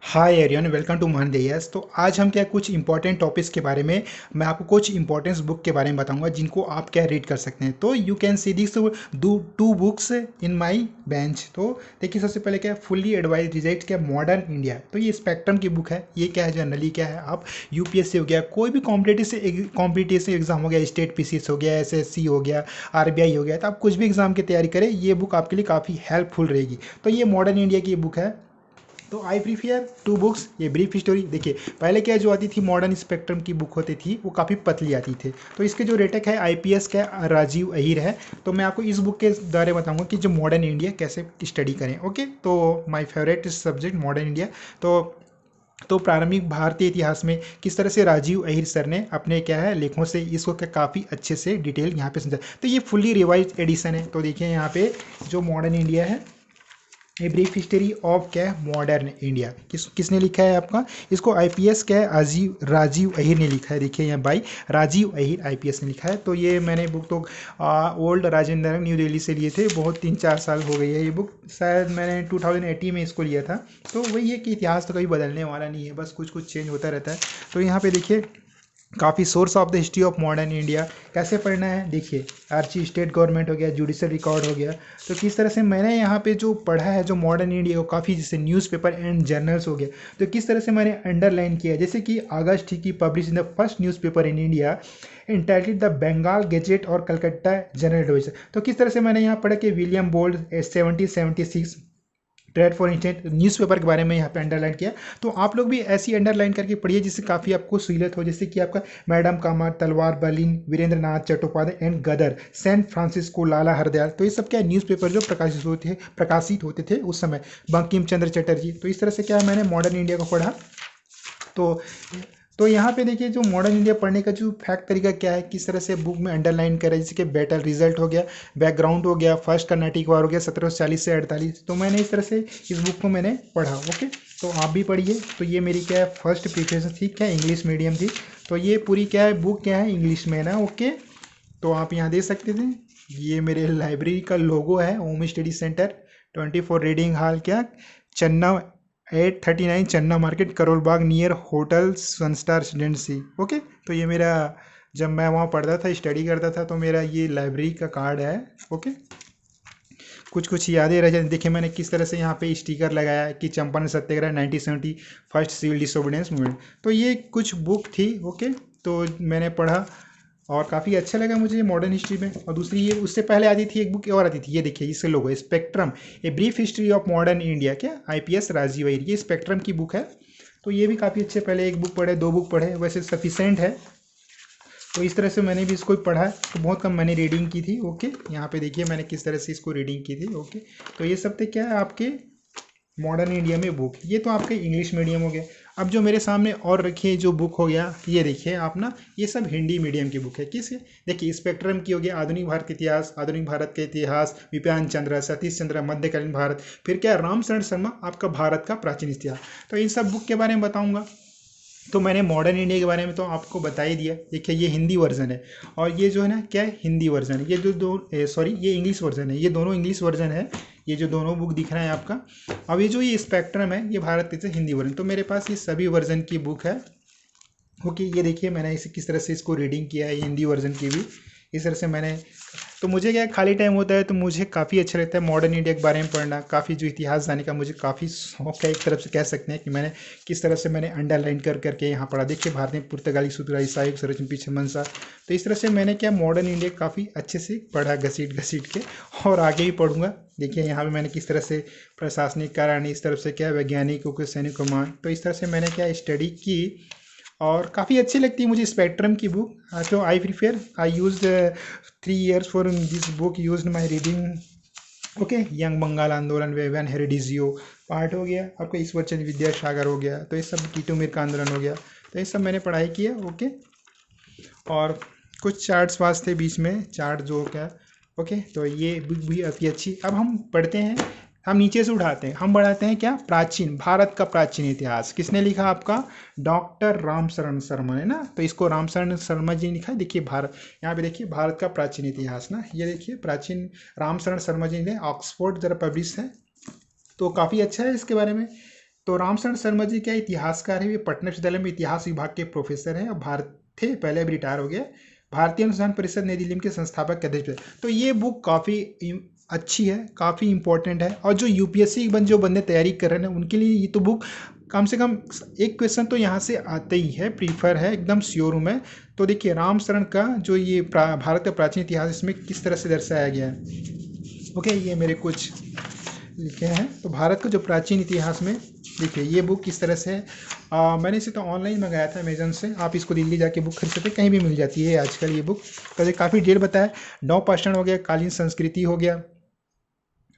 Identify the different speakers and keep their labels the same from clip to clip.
Speaker 1: Hi Aryan, welcome to महानदेयस। तो आज हम क्या कुछ इंपॉर्टेंट टॉपिक्स के बारे में मैं आपको कुछ इंपॉर्टेंट बुक के बारे में बताऊंगा जिनको आप क्या रीड कर सकते हैं। तो you can see this two books in my bench. तो देखिए, सबसे पहले क्या फुल्ली एडवाइज रिजल्ट क्या मॉडर्न इंडिया। तो ये स्पेक्ट्रम की बुक है। ये क्या है, जनरली क्या है, आप यूपीएससी हो गया, कोई भी कॉम्पिटिटिव एग्जाम हो गया, स्टेट पीसीएस हो गया, एसएससी हो गया, आरबीआई हो गया, तो आप कुछ भी एग्जाम की तैयारी करें, ये बुक आपके लिए काफ़ी हेल्पफुल रहेगी। तो ये मॉडर्न इंडिया की बुक है। तो आई प्रीफियर टू बुक्स। ये ब्रीफ स्टोरी देखिए, पहले क्या जो आती थी मॉडर्न स्पेक्ट्रम की बुक होती थी, वो काफ़ी पतली आती थी। तो इसके जो रेटक है आईपीएस का राजीव अहीर है। तो मैं आपको इस बुक के द्वारा बताऊंगा कि जो मॉडर्न इंडिया कैसे स्टडी करें। ओके, तो my favourite subject modern India. तो प्रारंभिक भारतीय इतिहास में किस तरह से राजीव अहीर सर ने अपने क्या है लेखों से इसको क्या काफ़ी अच्छे से डिटेल यहाँ पे समझा। तो ये फुल्ली रिवाइज एडिशन है। तो देखिए यहाँ पे जो मॉडर्न इंडिया है, ए ब्रीफ हिस्ट्री ऑफ क्या है मॉडर्न इंडिया, किसने लिखा है आपका, इसको आईपीएस क्या है राजीव अहीर ने लिखा है। देखिए यहाँ बाई राजीव अहीर आईपीएस ने लिखा है। तो ये मैंने बुक तो ओल्ड राजेंद्र न्यू दिल्ली से लिए थे, बहुत 3-4 साल हो गई है ये बुक। शायद मैंने 2018 में इसको लिया था। तो वही है कि इतिहास तो कभी बदलने वाला नहीं है, बस कुछ कुछ चेंज होता रहता है। तो यहाँ पे देखिए काफ़ी source of the history of modern India कैसे पढ़ना है। देखिए आर्ची स्टेट गवर्नमेंट हो गया, जुडिशल रिकॉर्ड हो गया। तो किस तरह से मैंने यहाँ पे जो पढ़ा है जो मॉडर्न इंडिया को काफ़ी, जैसे न्यूज़पेपर एंड जर्नल्स हो गया, तो किस तरह से मैंने अंडरलाइन किया। जैसे कि आगस्ट की publish in the first newspaper in India entitled the Bengal gazette और कलकत्ता जनरल एडवाइजर। तो किस तरह से मैंने यहाँ पढ़ा कि William Bold 1776 trade for instant newspaper के बारे में यहाँ पे अंडरलाइन किया। तो आप लोग भी ऐसी अंडरलाइन करके पढ़िए जिससे काफ़ी आपको सहूलियत हो। जैसे कि आपका madam Cama, Talwar, Berlin, Virendra Nath Chattopadhyay and Ghadar, San Francisco, Lala Hardayal. तो ये सब क्या न्यूज़पेपर जो प्रकाशित होते थे उस समय, बंकिम चंद्र चटर्जी। तो इस तरह से क्या मैंने मॉडर्न इंडिया को पढ़ा। तो तो यहाँ पे देखिए जो मॉडर्न इंडिया पढ़ने का जो फैक्ट तरीका क्या है, किस तरह से बुक में अंडरलाइन करें। जैसे कि बैटल रिजल्ट हो गया, बैकग्राउंड हो गया, फर्स्ट कर्नाटिक वार हो गया 1740 से 48। तो मैंने इस तरह से इस बुक को मैंने पढ़ा। ओके, तो आप भी पढ़िए। तो ये मेरी क्या है फर्स्ट प्रिपरेशन थी, क्या इंग्लिश मीडियम थी। तो ये पूरी क्या है बुक क्या है इंग्लिश में ना। ओके, तो आप यहाँ देख सकते थे, ये मेरे लाइब्रेरी का लोगो है, home study centre 24 reading hall क्या, Channa 839 Channa market, Karol Bagh, near hotel Sunstar residency. Okay, तो ये मेरा जब मैं वहाँ पढ़ता था, स्टडी करता था, तो मेरा ये लाइब्रेरी का कार्ड है। ओके, कुछ कुछ यादें रह जाती। देखिए मैंने किस तरह से यहाँ पे स्टिकर लगाया है कि चंपारण सत्याग्रह 1970 फर्स्ट सिविल डिसोबीडियंस मूवमेंट। तो ये कुछ बुक थी। ओके, तो मैंने पढ़ा और काफ़ी अच्छा लगा मुझे मॉडर्न हिस्ट्री में। और दूसरी ये उससे पहले आती थी एक बुक और आती थी, ये देखिए इससे लोगो Spectrum, a brief history of modern India, क्या आईपीएस राजीव अहीर, ये स्पेक्ट्रम की बुक है। तो ये भी काफ़ी अच्छे, पहले एक बुक पढ़े, दो बुक पढ़े, वैसे सफिशेंट है। तो इस तरह से मैंने भी इसको पढ़ा है। तो बहुत कम मैंने रीडिंग की थी। ओके, यहाँ पे देखिए मैंने किस तरह से इसको रीडिंग की थी। ओके, तो ये सब थे क्या है आपके मॉडर्न इंडिया में बुक। ये तो आपके इंग्लिश मीडियम हो गया। अब जो मेरे सामने और रखी है जो बुक हो गया, ये देखिए आप ना, ये सब हिंदी मीडियम की बुक है। किस, देखिए स्पेक्ट्रम की हो गया आधुनिक भारत के इतिहास, आधुनिक भारत के इतिहास, विपिन चंद्र, सतीश चंद्र, मध्यकालीन भारत, फिर क्या रामशरण शर्मा आपका भारत का प्राचीन इतिहास। तो इन सब बुक के बारे में बताऊंगा। तो मैंने मॉडर्न इंडिया के बारे में तो आपको बता ही दिया। देखिए ये हिंदी वर्जन है और ये जो है ना क्या है हिंदी वर्जन है। ये जो दो सॉरी ये इंग्लिश वर्जन है, ये दोनों इंग्लिश वर्जन है। ये जो दोनों बुक दिख रहा है आपका। अब ये जो ये स्पेक्ट्रम है ये भारत के हिंदी वर्जन। तो मेरे पास ये सभी वर्जन की बुक है। ओके, ये देखिए मैंने इसे किस तरह से इसको रीडिंग किया है, हिंदी वर्जन की भी इस तरह से मैंने। तो मुझे क्या खाली टाइम होता है तो मुझे काफ़ी अच्छा लगता है मॉडर्न इंडिया के बारे में पढ़ना। काफ़ी जो इतिहास जानने का मुझे काफ़ी शौक है, एक तरफ से कह सकते हैं कि मैंने किस तरह से मैंने अंडरलाइन कर करके यहाँ पढ़ा। देखिए भारत में पुर्तगाली सूत्रधारी साहिब सरचन पीछे मनसा। तो इस तरह से मैंने क्या मॉडर्न इंडिया काफ़ी अच्छे से पढ़ा, घसीट घसीट के, और आगे भी पढ़ूंगा। देखिए यहाँ पे मैंने किस तरह से प्रशासनिक कारण, इस तरफ से क्या वैज्ञानिकों के सैनिक कमान, तो इस तरह से मैंने क्या स्टडी की। और काफ़ी अच्छी लगती है मुझे स्पेक्ट्रम की बुक। तो I prefer I use 3 years for this book, use my reading. Okay, young Bengal आंदोलन, वेवन हेरिडिजियो पार्ट हो गया आपका, ईश्वर चंद्र विद्यासागर हो गया। तो ये सब टीटू मिर का आंदोलन हो गया। तो ये सब मैंने पढ़ाई किया। ओके, और कुछ चार्ट्स वास थे बीच में, चार्ट जो क्या। ओके, तो ये बुक भी काफ़ी अच्छी। अब हम पढ़ते हैं, हम नीचे से उठाते हैं, हम बढ़ाते हैं क्या प्राचीन भारत का प्राचीन इतिहास। किसने लिखा आपका, डॉक्टर रामशरण शर्मा ने ना। तो इसको रामशरण शर्मा जी ने लिखा है। देखिए भारत, यहाँ पे देखिए भारत का प्राचीन इतिहास ना, ये देखिए प्राचीन रामशरण शर्मा जी ने, ऑक्सफोर्ड जरा पब्लिश है। तो काफ़ी अच्छा है इसके बारे में। तो रामशरण शर्मा जी क्या इतिहासकार है, ये पटना विश्वविद्यालय में इतिहास विभाग के प्रोफेसर हैं और भारत थे, पहले अभी रिटायर हो गए। भारतीय अनुसंधान परिषद नई दिल्ली के संस्थापक के अध्यक्ष थे। तो ये बुक काफ़ी अच्छी है, काफ़ी इंपॉर्टेंट है, और जो यूपीएससी जो बंदे तैयारी कर रहे हैं उनके लिए ये तो बुक कम से कम एक क्वेश्चन तो यहाँ से आते ही है, प्रीफर है, एकदम श्योर हूँ मैं। तो देखिए रामशरण का जो ये भारत का प्राचीन इतिहास इसमें किस तरह से दर्शाया गया है। ओके, ये मेरे कुछ लिखे हैं। तो भारत का जो प्राचीन इतिहास में देखिए ये बुक किस तरह से है। मैंने इसे तो ऑनलाइन मंगाया था अमेजन से, आप इसको दिल्ली जाके बुक खरीद सकते हैं, कहीं भी मिल जाती है आजकल ये बुक। तो ये काफ़ी डिटेल बताया। 9% हो गया, कालीन संस्कृति हो गया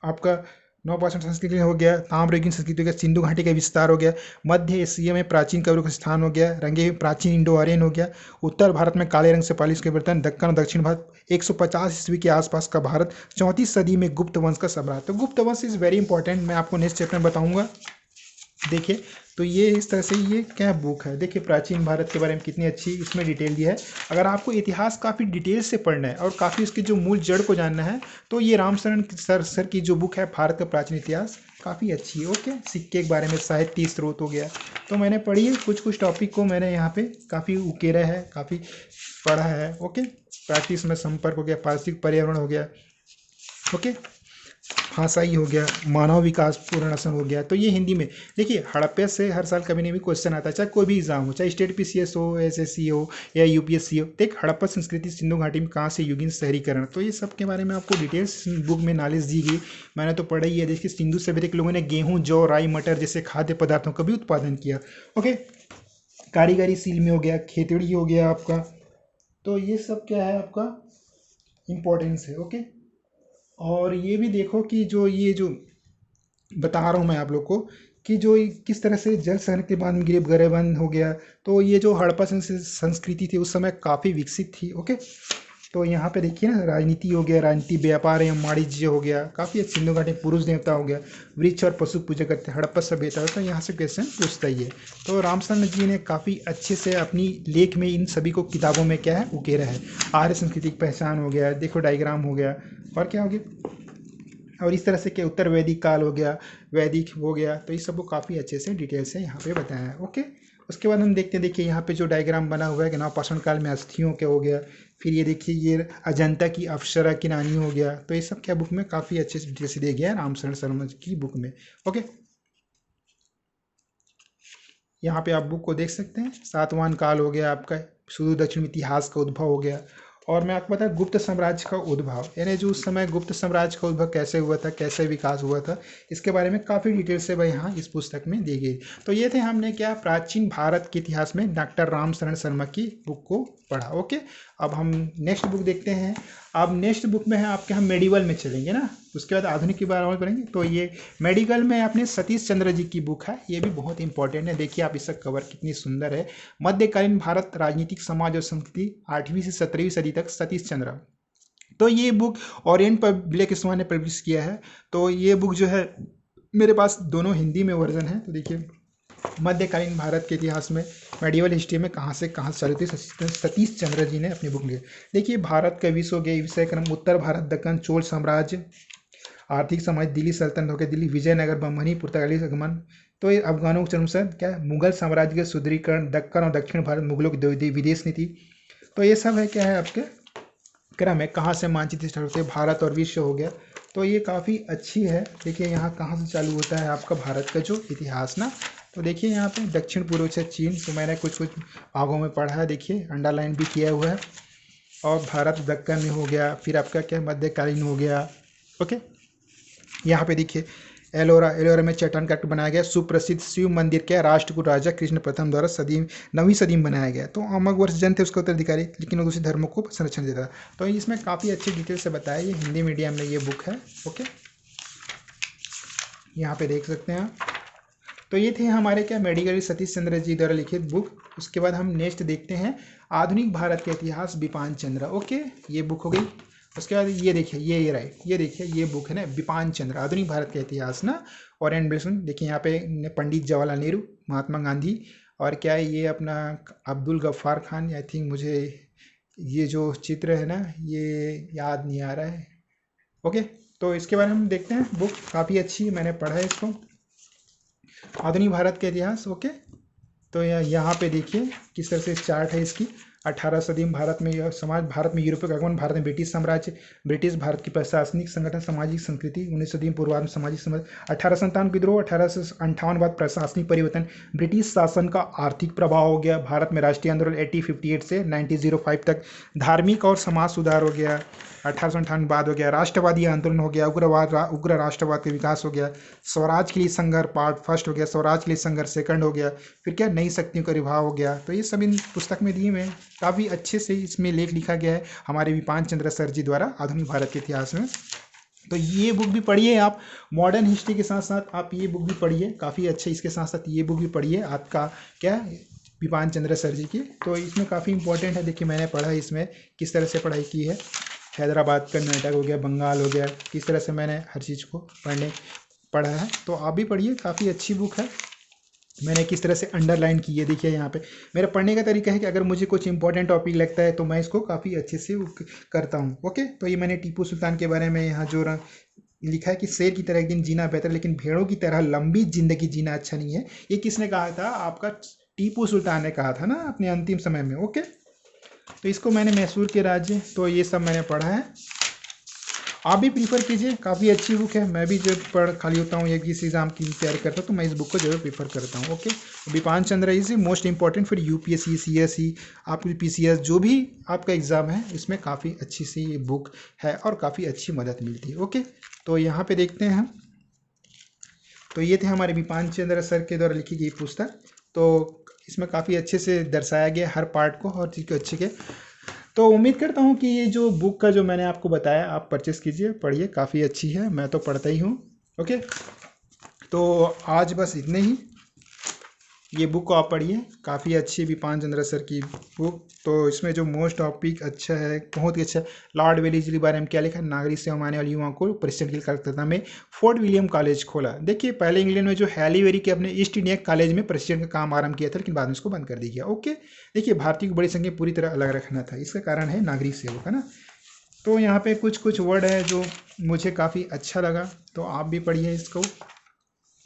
Speaker 1: आपका, 9% संस्कृति हो गया, ताम्रयुगीन संस्कृति हो गया, सिंधु घाटी का विस्तार हो गया, मध्य एशिया में प्राचीन कब्रों का स्थान हो गया, रंगे प्राचीन इंडो आर्यन हो गया, उत्तर भारत में काले रंग से पालिश के बर्तन, दक्कन और दक्षिण भारत 150 ईस्वी के आसपास का भारत, 34 सदी में गुप्त वंश का सम्राट। तो गुप्त वंश इज़ वेरी इंपॉर्टेंट, मैं आपको नेक्स्ट चैप्टर में बताऊंगा। देखिए तो ये इस तरह से ये क्या बुक है। देखिए प्राचीन भारत के बारे में कितनी अच्छी इसमें डिटेल दिया है। अगर आपको इतिहास काफ़ी डिटेल से पढ़ना है और काफ़ी इसके जो मूल जड़ को जानना है तो ये रामशरण सर की जो बुक है भारत का प्राचीन इतिहास काफ़ी अच्छी है। ओके, सिक्के के बारे में, साहित्य स्रोत हो गया, तो मैंने पढ़ी है, कुछ कुछ टॉपिक को मैंने यहाँ पे काफ़ी उकेरा है, काफ़ी पढ़ा है। ओके, प्रैक्टिस में संपर्क हो गया, पारिस्थितिक पर्यावरण हो गया, ओके, भाषाई हो गया, मानव विकास पूर्णासन हो गया। तो ये हिंदी में देखिए, हड़प्पा से हर साल कभी ना कभी क्वेश्चन आता है, चाहे कोई भी एग्जाम हो, चाहे स्टेट पीसीएस हो, एसएससी हो या यूपीएससी हो। देख हड़प्पा संस्कृति सिंधु घाटी में कहाँ से युगीन शहरीकरण, तो ये सब के बारे में आपको डिटेल्स बुक में नॉलेज दी गई, मैंने तो पढ़ा ही है। देखिए सिंधु सभ्यता के लोगों ने गेहूँ, जौ, राई, मटर जैसे खाद्य पदार्थों का भी उत्पादन किया। ओके, कारीगरी सील में हो गया, खेतड़ी हो गया आपका। तो ये सब क्या है आपका इम्पोर्टेंस है। ओके, और ये भी देखो कि जो ये जो बता रहा हूँ मैं आप लोग को कि जो किस तरह से जल सहन के बाद में गिरफ्तारी हो गया। तो ये जो हड़प्पा संस्कृति थी उस समय काफ़ी विकसित थी। ओके, तो यहाँ पे देखिए ना, राजनीति हो गया, राजनीति, व्यापार एवं वाणिज्य हो गया, काफ़ी अच्छी। सिंधु घाटी पुरुष देवता हो गया, वृक्ष और पशु पूजा करते, हड़प्पा सभ्यता, तो यहाँ से क्वेश्चन पूछता ही है। तो रामशरण जी ने काफ़ी अच्छे से अपनी लेख में इन सभी को किताबों में क्या है उकेरा है। आर्य संस्कृति की पहचान हो गया, देखो डायग्राम हो गया, और क्या हो गया, और इस तरह से क्या उत्तर वैदिक काल हो गया, वैदिक हो गया। तो इस सब को काफ़ी अच्छे से डिटेल से यहाँ पे बताया है। ओके, उसके बाद हम देखते हैं, देखिए यहाँ पे जो डायग्राम बना हुआ है कि नवपाषाण काल में अस्थियों क्या हो गया, फिर ये देखिए ये अजंता की अप्सरा की रानी हो गया। तो ये सब क्या बुक में काफ़ी अच्छे से डिटेल से दिया गया है रामशरण शर्मा की बुक में। ओके, यहाँ पे आप बुक को देख सकते हैं। सातवाहन काल हो गया आपका, सुदूर दक्षिण में इतिहास का उद्भव हो गया, और मैं आपको बता गुप्त साम्राज्य का उद्भव, यानी जो उस समय गुप्त साम्राज्य का उद्भव कैसे हुआ था, कैसे विकास हुआ था, इसके बारे में काफ़ी डिटेल से वह यहाँ इस पुस्तक में दी गई। तो ये थे हमने क्या प्राचीन भारत के इतिहास में डॉक्टर रामशरण शर्मा की बुक को पढ़ा। ओके, अब हम नेक्स्ट बुक देखते हैं। अब नेक्स्ट बुक में है आपके, हम मेडिवल में चलेंगे ना, उसके बाद आधुनिक के बारे में पढ़ेंगे। तो ये मेडिकल में अपने सतीश चंद्र जी की बुक है, ये भी बहुत इंपॉर्टेंट है। देखिए आप इसका कवर कितनी सुंदर है। मध्यकालीन भारत, राजनीतिक, समाज और संस्कृति, 8वीं से 17वीं सदी तक, सतीश चंद्र। तो ये बुक ओरिएंट पर ब्लैक स्वान ने पब्लिश किया है। तो ये बुक जो है मेरे पास दोनों हिंदी में वर्जन है। तो देखिए मध्यकालीन भारत के इतिहास में, मेडिवल हिस्ट्री में कहाँ से कहाँ चालू थी, सतीश चंद्र जी ने अपनी बुक लिखी। देखिए भारत का विश्व गए विषय क्रम, उत्तर भारत, दक्कन, चोल साम्राज्य, आर्थिक समाज, दिल्ली सल्तनत होकर दिल्ली, विजयनगर, बमनी, पुर्तगाली आगमन। तो ये अफगानों के जन्म क्या, मुगल साम्राज्य के सुदृढ़ीकरण, दक्कन और दक्षिण भारत, मुगलों की विदेश नीति। तो ये सब है क्या है आपके क्रम है, कहाँ से मानचित्र स्टार्ट होते हैं, भारत और विश्व हो गया। तो ये काफ़ी अच्छी है। देखिए यहाँ कहाँ से चालू होता है आपका भारत का जो इतिहास ना। तो देखिए यहाँ पे दक्षिण पूर्व से चीन, तो मैंने कुछ कुछ भागों में पढ़ा है, देखिए अंडरलाइन भी किया हुआ है। और भारत दक्कन में हो गया, फिर आपका क्या मध्यकालीन हो गया। ओके, यहाँ पे देखिए एलोरा में चट्टान का बनाया गया सुप्रसिद्ध शिव मंदिर क्या, राष्ट्रकूट राजा कृष्ण प्रथम द्वारा 9वीं सदी में बनाया गया। तो अमक वर्ष जन थे उसके उत्तराधिकारी, लेकिन वो दूसरे धर्मों को संरक्षण देता। तो इसमें काफ़ी अच्छी डिटेल से बताया, ये हिंदी मीडियम में ये बुक है। ओके, यहाँ पे देख सकते हैं आप। तो ये थे हमारे क्या मेडिकल सतीश चंद्र जी द्वारा लिखित बुक। उसके बाद हम नेक्स्ट देखते हैं आधुनिक भारत के इतिहास, बिपान चंद्र। ओके, ये बुक हो गई। उसके बाद ये देखिए, ये राइट, ये देखिए ये बुक है ना, बिपान चंद्र, आधुनिक भारत का इतिहास ना, और एंड देखिए यहाँ पे पंडित जवाहरलाल नेहरू, महात्मा गांधी, और क्या है ये अपना अब्दुल गफ्फार खान। आई थिंक मुझे ये जो चित्र है ना ये याद नहीं आ रहा है। ओके, तो इसके बारे में हम देखते हैं। बुक काफ़ी अच्छी है, मैंने पढ़ा है इसको। आधुनिक भारत का इतिहास। ओके, तो यहाँ पे देखिए किस तरह से चार्ट है इसकी। 18 सदी में भारत में यह समाज, भारत में यूरोपीय का आगमन, भारत में ब्रिटिश साम्राज्य, ब्रिटिश भारत की प्रशासनिक संगठन, सामाजिक संस्कृति, 19 सदी में पूर्वाध में सामाजिक समझ, 1857 विद्रोह, 1858 बाद प्रशासनिक परिवर्तन, ब्रिटिश शासन का आर्थिक प्रभाव हो गया, भारत में राष्ट्रीय आंदोलन 1858 से 1905 तक, धार्मिक और समाज सुधार हो गया, 1858 बाद हो गया, राष्ट्रवादी आंदोलन हो गया, उग्र राष्ट्रवाद का विकास हो गया, स्वराज के लिए संघर्ष पार्ट फर्स्ट हो गया, स्वराज के लिए संघर्ष सेकंड हो गया, फिर क्या नई शक्तियों का रिभाव हो गया। तो ये सब इन पुस्तक में दिए हुए हैं, काफ़ी अच्छे से इसमें लेख लिखा गया है हमारे विपान चंद्र सर जी द्वारा आधुनिक भारत के इतिहास में। तो ये बुक भी पढ़िए आप, मॉडर्न हिस्ट्री के साथ साथ आप ये बुक भी पढ़िए, काफ़ी अच्छे। इसके साथ साथ ये बुक भी पढ़िए आपका क्या, विपान चंद्र सर जी की। तो इसमें काफ़ी इंपॉर्टेंट है, देखिए मैंने पढ़ा है इसमें किस तरह से पढ़ाई की है। हैदराबाद, कर्नाटक हो गया, बंगाल हो गया, किस तरह से मैंने हर चीज़ को पढ़ा है। तो आप भी पढ़िए, काफ़ी अच्छी बुक है। मैंने किस तरह से अंडरलाइन की है देखिए यहाँ पे। मेरा पढ़ने का तरीका है कि अगर मुझे कुछ इंपॉर्टेंट टॉपिक लगता है तो मैं इसको काफ़ी अच्छे से करता हूँ। ओके, तो ये मैंने टीपू सुल्तान के बारे में यहाँ जो लिखा है कि शेर की तरह एक दिन जीना बेहतर, लेकिन भेड़ों की तरह लंबी जिंदगी जीना अच्छा नहीं है। ये किसने कहा था? आपका टीपू सुल्तान ने कहा था ना अपने अंतिम समय में। ओके, तो इसको मैंने मैसूर के राज्य, तो ये सब मैंने पढ़ा है। आप भी प्रीफर कीजिए, काफ़ी अच्छी बुक है। मैं भी जब पढ़ खाली होता हूँ या किसी एग्जाम की तैयारी करता हूँ तो मैं इस बुक को जरूर प्रीफर करता हूँ। Okay, Bipan Chandra is most important for UPSC, CSE, आपकी पीसीएस, जो भी आपका एग्ज़ाम है इसमें काफ़ी अच्छी सी ये बुक है और काफ़ी अच्छी मदद मिलती है। ओके, तो यहाँ पे देखते हैं हम। तो ये थे हमारे विपान चंद्र सर के द्वारा लिखी गई पुस्तक। तो इसमें काफ़ी अच्छे से दर्शाया गया हर पार्ट को और चीज़ को अच्छे के। तो उम्मीद करता हूँ कि ये जो बुक का जो मैंने आपको बताया आप परचेस कीजिए, पढ़िए, काफ़ी अच्छी है, मैं तो पढ़ता ही हूँ। ओके, तो आज बस इतने ही। ये बुक को आप पढ़िए, काफ़ी अच्छी विपान चंद्र सर की बुक। तो इसमें जो मोस्ट टॉपिक अच्छा है, बहुत ही अच्छा। लॉर्ड वेलेस्ली के बारे में क्या लिखा? नागरिक सेवा आने वाले युवाओं को प्रशिक्षण के लिए कलकत्ता में फोर्ट विलियम कॉलेज खोला। देखिए पहले इंग्लैंड में जो हैलीवेरी के अपने ईस्ट इंडिया कॉलेज में प्रशिक्षण का काम आरंभ किया था, लेकिन बाद में उसको बंद कर दिया गया। ओके, देखिए भारतीय को बड़ी संख्या पूरी तरह अलग रखना था, इसका कारण है नागरिक सेवक, है ना। तो यहाँ पे कुछ कुछ वर्ड है जो मुझे काफ़ी अच्छा लगा, तो आप भी पढ़िए इसको।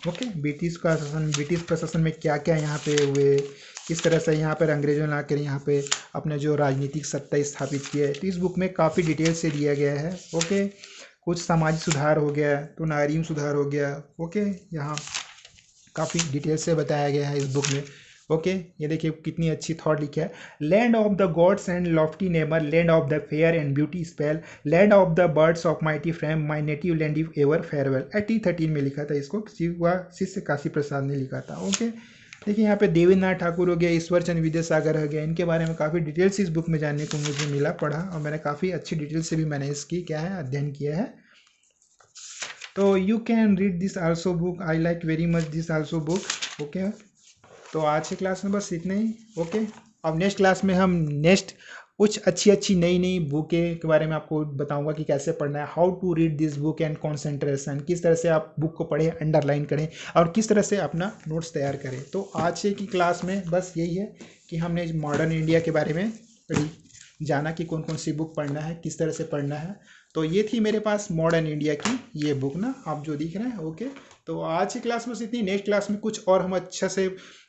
Speaker 1: ओके, ब्रिटिश प्रशासन में क्या क्या यहाँ पे हुए, किस तरह से यहाँ पर अंग्रेजों ने आकर यहाँ पे अपने जो राजनीतिक सत्ता स्थापित की है, तो इस बुक में काफ़ी डिटेल से दिया गया है। ओके, कुछ सामाजिक सुधार हो गया, तो नागरिक सुधार हो गया। ओके, यहाँ काफ़ी डिटेल से बताया गया है इस बुक में। ओके, ये देखिए कितनी अच्छी थॉट लिखा है। Land of the gods and Lofty neighbour, land of the fair and beauty spell, land of the birds of mighty frame, my native land इव एवर फेयरवेल। 1813 में लिखा था इसको, शिष्य काशी प्रसाद ने लिखा था। ओके, देखिए यहाँ पे देवेंद्रनाथ ठाकुर हो गया, ईश्वर चंद्र विद्यासागर हो गया, इनके बारे में काफ़ी डिटेल से इस बुक में जानने को मुझे मिला, पढ़ा, और मैंने काफ़ी अच्छी डिटेल से भी मैंने इसकी क्या है अध्ययन किया है। तो you can read this also book, I like very much this also book. Okay, तो आज की क्लास में बस इतना ही। ओके, अब नेक्स्ट क्लास में हम कुछ अच्छी अच्छी नई नई बुकें के बारे में आपको बताऊंगा कि कैसे पढ़ना है, how to read this book and concentration, किस तरह से आप बुक को पढ़ें, अंडरलाइन करें और किस तरह से अपना नोट्स तैयार करें। तो आज की क्लास में बस यही है कि हमने मॉडर्न इंडिया के बारे में जाना कि कौन कौन सी बुक पढ़ना है, किस तरह से पढ़ना है। तो ये थी मेरे पास मॉडर्न इंडिया की ये बुक ना, आप जो दिख रहे हैं। ओके, तो आज की क्लास में इतनी, नेक्स्ट क्लास में कुछ और हम अच्छा से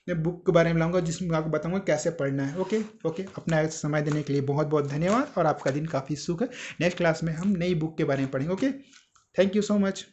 Speaker 1: बुक के बारे में लाऊंगा जिसमें आपको बताऊंगा कैसे पढ़ना है। ओके, अपना समय देने के लिए बहुत बहुत धन्यवाद और आपका दिन काफ़ी सुख है। नेक्स्ट क्लास में हम नई बुक के बारे में पढ़ेंगे। Okay, thank you so much.